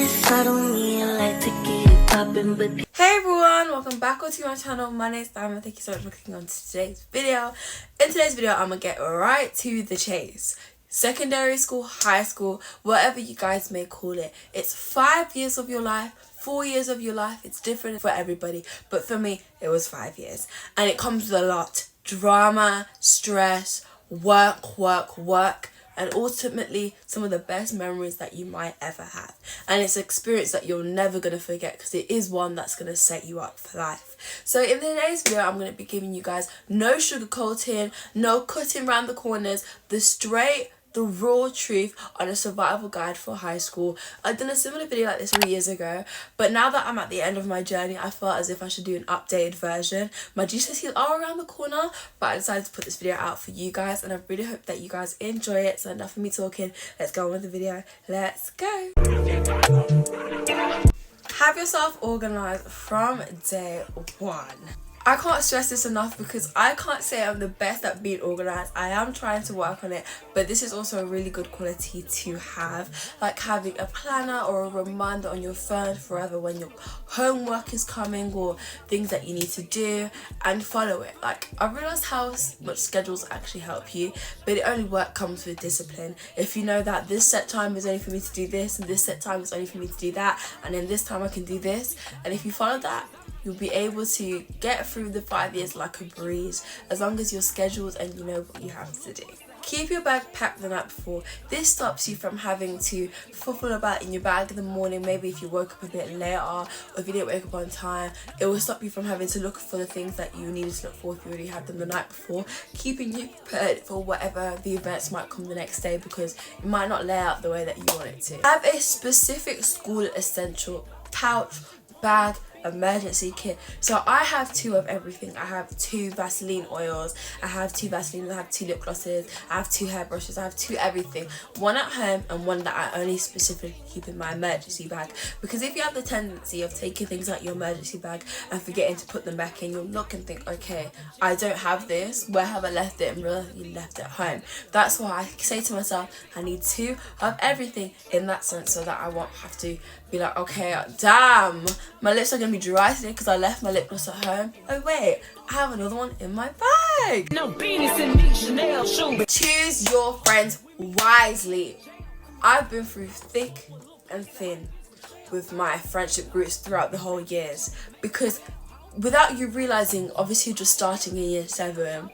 this, I don't mean like to get it poppin', but hey everyone, welcome back onto my channel. My name is Diamond. Thank you so much for clicking on today's video. In today's video, I'm gonna get right to the chase. Secondary school, high school, whatever you guys may call it, it's 5 years of your life, 4 years of your life. It's different for everybody, but for me it was 5 years, and it comes with a lot: drama, stress, work, and ultimately some of the best memories that you might ever have. And it's an experience that you're never going to forget, because it is one that's going to set you up for life. So in today's video, I'm going to be giving you guys no sugarcoating, no cutting around the corners, the raw truth on a survival guide for high school. I've done a similar video like this 3 years ago, but now that I'm at the end of my journey, I felt as if I should do an updated version. My GCSEs are around the corner, but I decided to put this video out for you guys, and I really hope that you guys enjoy it. So enough of me talking, let's go on with the video. Let's go. Have yourself organized from day one. I can't stress this enough, because I can't say I'm the best at being organized. I am trying to work on it, but this is also a really good quality to have, like having a planner or a reminder on your phone forever when your homework is coming or things that you need to do, and follow it. Like, I realized how much schedules actually help you, but it only comes with discipline. If you know that this set time is only for me to do this, and this set time is only for me to do that, and then this time I can do this, and if you follow that, you'll be able to get through the 5 years like a breeze, as long as you're scheduled and you know what you have to do. Keep your bag packed the night before. This stops you from having to fuffle about in your bag in the morning. Maybe if you woke up a bit later, or if you didn't wake up on time, it will stop you from having to look for the things that you needed to look for if you already had them the night before, keeping you prepared for whatever the events might come the next day, because it might not lay out the way that you want it to. Have a specific school essential: pouch, bag, emergency kit. So I have 2 of everything. I have 2 Vaseline oils, I have 2 Vaseline, I have 2 lip glosses, I have 2 hairbrushes, I have 2 everything, one at home and one that I only specifically keep in my emergency bag. Because if you have the tendency of taking things out your emergency bag and forgetting to put them back in, you'll look and think, okay, I don't have this, where have I left it? And realize you left it at home. That's why I say to myself, I need 2 of everything in that sense, so that I won't have to be like, okay, damn, my lips are gonna be dry today because I left my lip gloss at home. Oh wait, I have another one in my bag. no penis in me, Chanel shoe. Choose your friends wisely. I've been through thick and thin with my friendship groups throughout the whole years, because without you realizing, obviously you're just starting in year 7,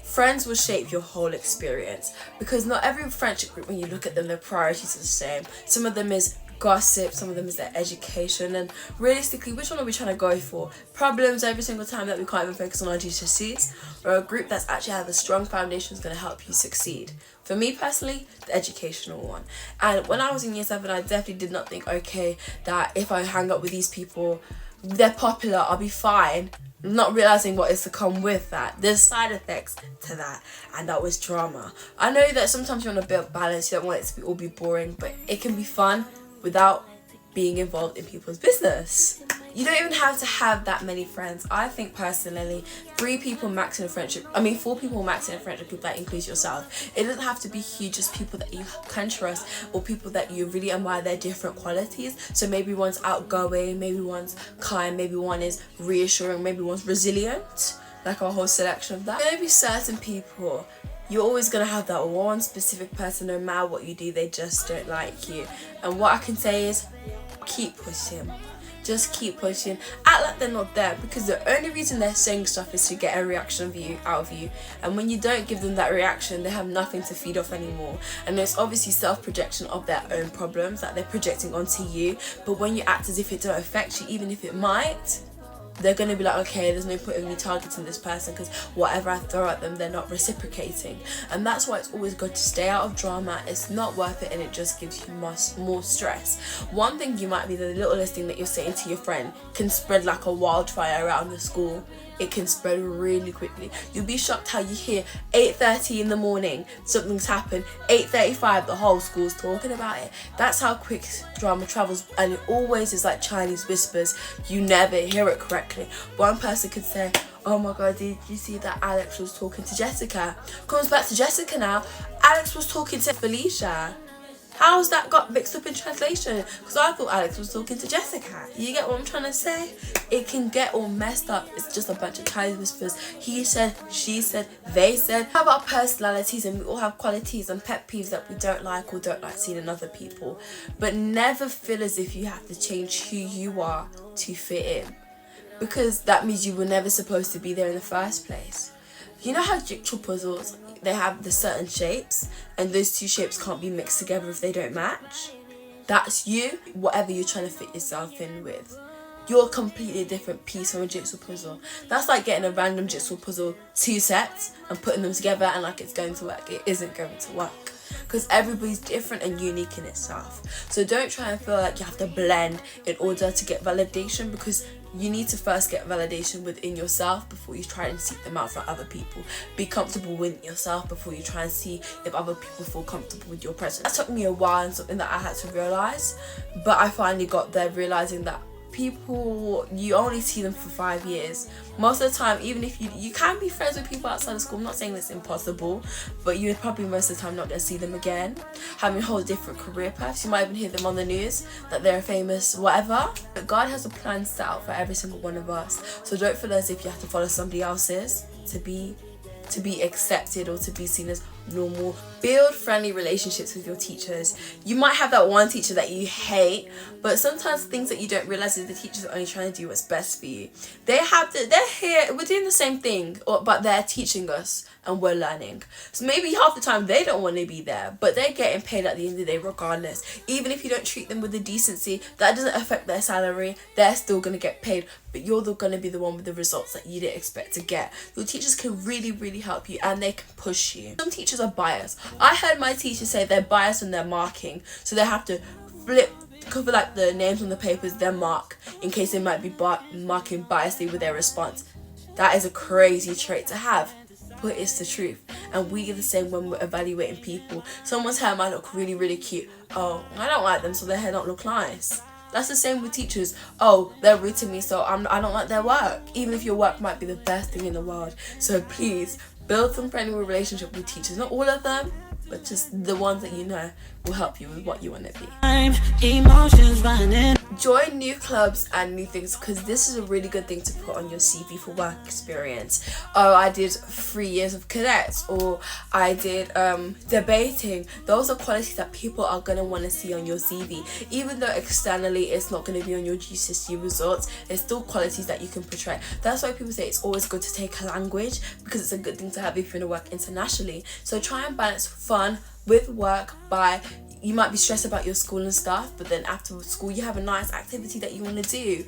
friends will shape your whole experience, because not every friendship group, when you look at them, their priorities are the same. Some of them is gossip, some of them is their education, and realistically, which one are we trying to go for? Problems every single time that we can't even focus on our GCSEs, or a group that's actually has a strong foundation is going to help you succeed? For me personally, the educational one. And when I was in year 7, I definitely did not think, okay, that if I hang up with these people, they're popular, I'll be fine. Not realizing what is to come with that. There's side effects to that, and that was drama. I know that sometimes you want a bit of balance, you don't want it to all be boring, but it can be fun without being involved in people's business. You don't even have to have that many friends. I think personally, 4 people max in a friendship group, that includes yourself. It doesn't have to be huge, just people that you can trust, or people that you really admire their different qualities. So maybe one's outgoing, maybe one's kind, maybe one is reassuring, maybe one's resilient, like a whole selection of that. There may be certain people, you're always going to have that one specific person, no matter what you do, they just don't like you. And what I can say is, keep pushing. Just keep pushing. Act like they're not there, because the only reason they're saying stuff is to get a reaction out of you. And when you don't give them that reaction, they have nothing to feed off anymore. And it's obviously self-projection of their own problems that they're projecting onto you. But when you act as if it don't affect you, even if it might, they're going to be like, okay, there's no point in me targeting this person, because whatever I throw at them, they're not reciprocating. And that's why it's always good to stay out of drama. It's not worth it, and it just gives you more stress. One thing you might be, the littlest thing that you're saying to your friend can spread like a wildfire around the school. It can spread really quickly. You'll be shocked how you hear 8:30 in the morning, something's happened, 8:35, the whole school's talking about it. That's how quick drama travels, and it always is like Chinese whispers. You never hear it correctly. One person could say, oh my god, did you see that Alex was talking to Jessica? Comes back to Jessica now, Alex was talking to Felicia. How's that got mixed up in translation? Because I thought Alex was talking to Jessica. You get what I'm trying to say? It can get all messed up. It's just a bunch of Chinese whispers. He said, she said, they said. We have our personalities and we all have qualities and pet peeves that we don't like or don't like seeing in other people. But never feel as if you have to change who you are to fit in. Because that means you were never supposed to be there in the first place. You know how jigsaw puzzles, they have the certain shapes and those two shapes can't be mixed together if they don't match? That's you, whatever you're trying to fit yourself in with. You're a completely different piece from a jigsaw puzzle. That's like getting a random jigsaw puzzle, 2 sets, and putting them together and like it's going to work. It isn't going to work. Because everybody's different and unique in itself. So don't try and feel like you have to blend in order to get validation, because you need to first get validation within yourself before you try and seek them out from other people. Be comfortable with yourself before you try and see if other people feel comfortable with your presence. That took me a while and something that I had to realise, but I finally got there, realising that people, you only see them for 5 years. Most of the time, even if you can be friends with people outside of school, I'm not saying it's impossible, but you would probably most of the time not going to see them again. Having whole different career paths, you might even hear them on the news that they're famous, whatever. But God has a plan set out for every single one of us, so don't feel as if you have to follow somebody else's to be accepted or to be seen as normal. Build friendly relationships with your teachers. You might have that one teacher that you hate, but sometimes things that you don't realize is the teachers are only trying to do what's best for you. They're here, we're doing the same thing, but they're teaching us and we're learning. So maybe half the time they don't want to be there, but they're getting paid at the end of the day regardless. Even if you don't treat them with the decency, that doesn't affect their salary. They're still going to get paid, but you're going to be the one with the results that you didn't expect to get. Your teachers can really, really help you and they can push you. Some teachers are biased. I heard my teacher say they're biased when they're marking, so they have to cover like the names on the papers, their mark, in case they might be marking biasly with their response. That is a crazy trait to have, but it's the truth. And we are the same when we're evaluating people. Someone's hair might look really, really cute. Oh, I don't like them, so their hair don't look nice. That's the same with teachers. Oh, they're rude to me, so I don't like their work. Even if your work might be the best thing in the world. So please, build some friendly relationship with teachers. Not all of them, but just the ones that you know will help you with what you want to be. Emotions running. Join new clubs and new things, because this is a really good thing to put on your CV for work experience. Oh, I did 3 years of cadets, or I did debating. Those are qualities that people are going to want to see on your CV. Even though externally it's not going to be on your GCSE results, it's still qualities that you can portray. That's why people say it's always good to take a language, because it's a good thing to have if you're going to work internationally. So try and balance fun with work by, you might be stressed about your school and stuff, but then after school you have a nice activity that you want to do,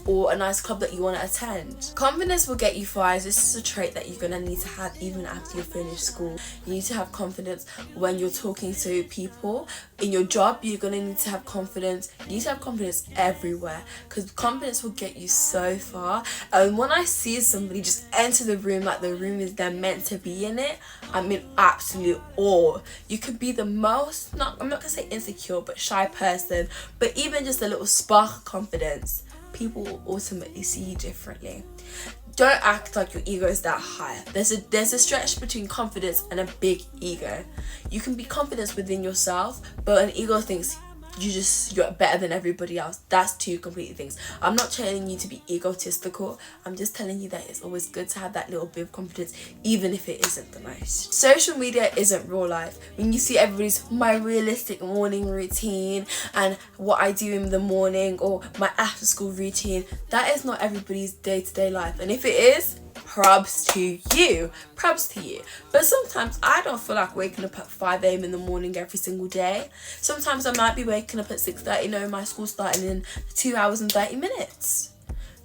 or a nice club that you want to attend. Confidence will get you far. This is a trait that you're going to need to have even after you finish school. You need to have confidence when you're talking to people. In your job, you're going to need to have confidence. You need to have confidence everywhere, because confidence will get you so far. And when I see somebody just enter the room like the room is they're meant to be in it, I'm in absolute awe. You could be the most, I'm not going to say insecure, but shy person, but even just a little spark of confidence, people will ultimately see you differently. Don't act like your ego is that high. There's a stretch between confidence and a big ego. You can be confident within yourself, but an ego thinks you're better than everybody else. That's two completely things. I'm not telling you to be egotistical. I'm just telling you that it's always good to have that little bit of confidence, even if it isn't the most. Social media isn't real life. When you see everybody's my realistic morning routine and what I do in the morning or my after school routine, that is not everybody's day-to-day life. And if it is, props to you. But sometimes I don't feel like waking up at 5 a.m. in the morning every single day. Sometimes I might be waking up at 6:30 knowing my school's starting in 2 hours and 30 minutes.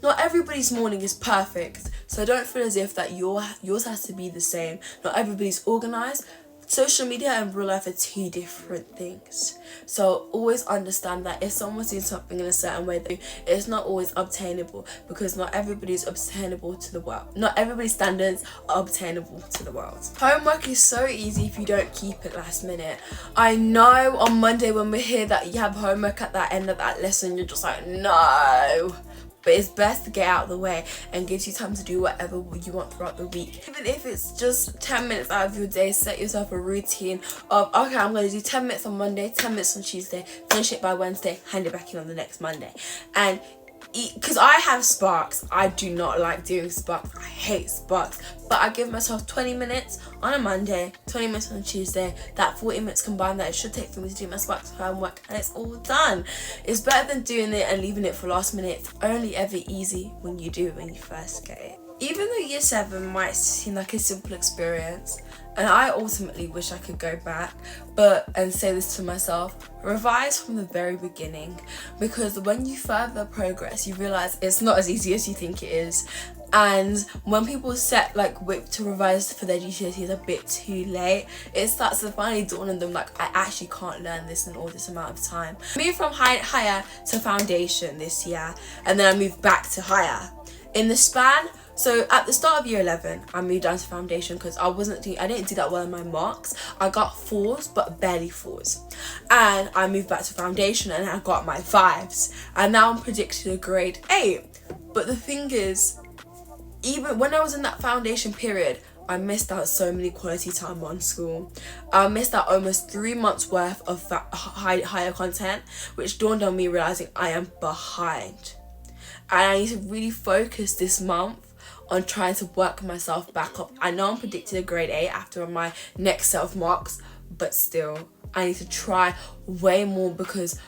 Not everybody's morning is perfect, so don't feel as if that yours has to be the same. Not everybody's organized. Social media and real life are two different things. So always understand that if someone's doing something in a certain way, it's not always obtainable, because not everybody's obtainable to the world. Not everybody's standards are obtainable to the world. Homework is so easy if you don't keep it last minute. I know on Monday when we hear that you have homework at that end of that lesson, you're just like, no. but it's best to get out of the way and gives you time to do whatever you want throughout the week. Even if it's just 10 minutes out of your day, set yourself a routine of, okay, I'm going to do 10 minutes on Monday, 10 minutes on Tuesday, finish it by Wednesday, hand it back in on the next Monday. And because I have sparks, I do not like doing sparks. I hate sparks. But I give myself 20 minutes on a Monday, 20 minutes on a Tuesday. That 40 minutes combined that it should take for me to do my sparks homework, and it's all done. It's better than doing it and leaving it for last minute. It's only ever easy when you do it when you first get it. Even though year 7 might seem like a simple experience, and I ultimately wish I could go back, and say this to myself, revise from the very beginning, because when you further progress, you realize it's not as easy as you think it is. And when people set to revise for their GCSEs a bit too late, it starts to finally dawn on them like, I actually can't learn this in all this amount of time. I moved from higher to foundation this year, and then I moved back to higher. In the span, so at the start of year 11, I moved down to foundation because I didn't do that well in my marks. I got 4s, but barely 4s. And I moved back to foundation and I got my 5s. And now I'm predicting a grade 8. But the thing is, even when I was in that foundation period, I missed out so many quality time on school. I missed out almost 3 months worth of higher content, which dawned on me realizing I am behind. And I need to really focus this month on trying to work myself back up. I know I'm predicting a grade 8 after my next set of marks, but still, I need to try way more because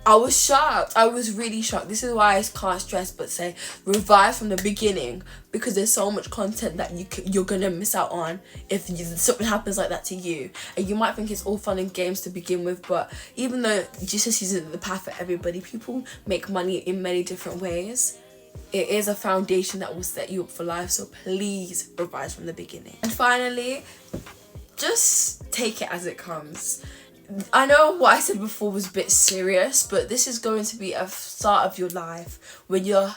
I was shocked. I was really shocked. This is why I can't stress but say revise from the beginning, because there's so much content that you're gonna miss out on if something happens like that to you. And you might think it's all fun and games to begin with, but even though GCSEs isn't the path for everybody, people make money in many different ways. It is a foundation that will set you up for life, so please revise from the beginning. And finally, just take it as it comes. I know what I said before was a bit serious, but this is going to be a start of your life when you're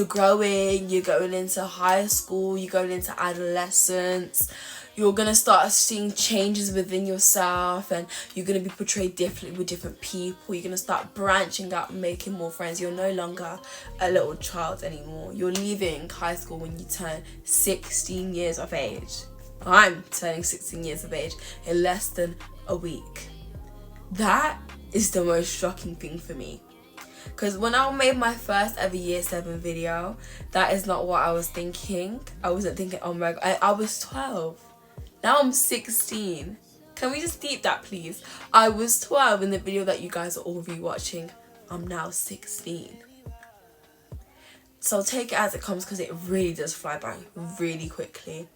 growing, you're going into high school, you're going into adolescence. You're going to start seeing changes within yourself, and you're going to be portrayed differently with different people. You're going to start branching out and making more friends. You're no longer a little child anymore. You're leaving high school when you turn 16 years of age. I'm turning 16 years of age in less than a week. That is the most shocking thing for me. Because when I made my first ever year 7 video, that is not what I was thinking. I wasn't thinking, oh my god, I was 12. Now I'm 16. Can we just deep that, please? I was 12 in the video that you guys are all rewatching. I'm now 16. So take it as it comes, because it really does fly by really quickly.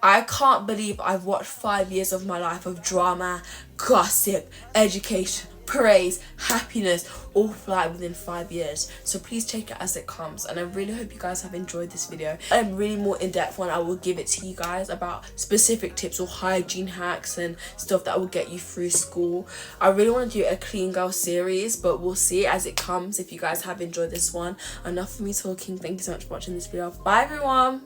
I can't believe I've watched 5 years of my life of drama, gossip, education, praise, happiness, all fly within 5 years. So please take it as it comes, and I really hope you guys have enjoyed this video. A really more in-depth one, I will give it to you guys about specific tips or hygiene hacks and stuff that will get you through school. I really want to do a clean girl series, but we'll see as it comes. If you guys have enjoyed this one, enough of me talking. Thank you so much for watching this video. Bye everyone.